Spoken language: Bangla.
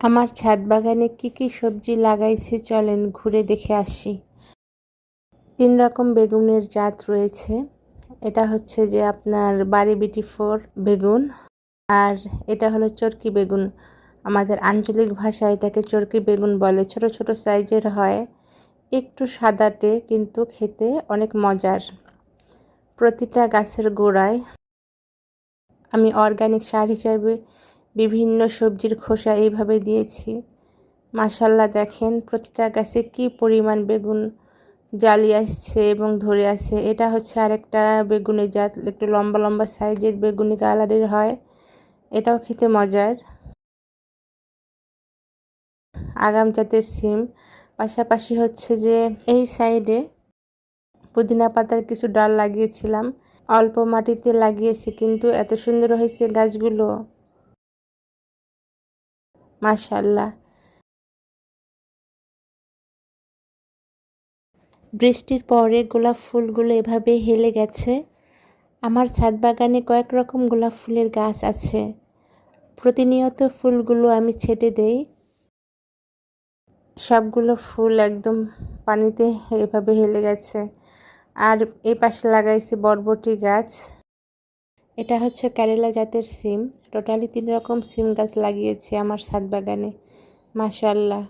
আমার ছাদ বাগানে কি কি সবজি লাগাইছি চলেন ঘুরে দেখে আসি। 3 রকম বেগুনের জাত রয়েছে। এটা হচ্ছে যে আপনার বাড়ি বিটি 4 বেগুন, আর এটা হলো চরকি বেগুন। আমাদের আঞ্চলিক ভাষায় এটাকে চরকি বেগুন বলে। ছোট ছোট সাইজের হয়, একটু সাদাটে কিন্তু খেতে অনেক মজার। প্রতিটা গাছের গোড়ায় আমি অর্গানিক সার হিসাবে বিভিন্ন সবজির খোসা এইভাবে দিয়েছি। মাশাআল্লাহ, দেখেন প্রতিটা গাছে কি পরিমাণ বেগুন জালি আসছে এবং ধরে আছে। এটা হচ্ছে আরেকটা বেগুনের জাত, একটু লম্বা লম্বা সাইজের বেগুনি কালারের হয়, এটাও খেতে মজার। আগাম জাতের সিম। পাশাপাশি হচ্ছে যে এই সাইডে পুদিনা পাতার কিছু ডাল লাগিয়েছিলাম, অল্প মাটিতে লাগিয়েছি কিন্তু এত সুন্দর হয়েছে গাছগুলো, মাশাআল্লাহ। বৃষ্টির পরে গোলাপ ফুলগুলো এভাবে হেলে গেছে। আমার ছাদ বাগানে কয়েক রকম গোলাপ ফুলের গাছ আছে। প্রতিনিয়ত ফুলগুলো আমি ছেটে দেই। সবগুলো ফুল একদম পানিতে এভাবে হেলে গেছে। আর এই পাশে লাগাইছি বরবটি গাছ। এটা হচ্ছে কেরালা জাতের সিম। টোটালি 3 রকম সিম গাছ লাগিয়েছি আমার ছাদ বাগানে, মাশাআল্লাহ।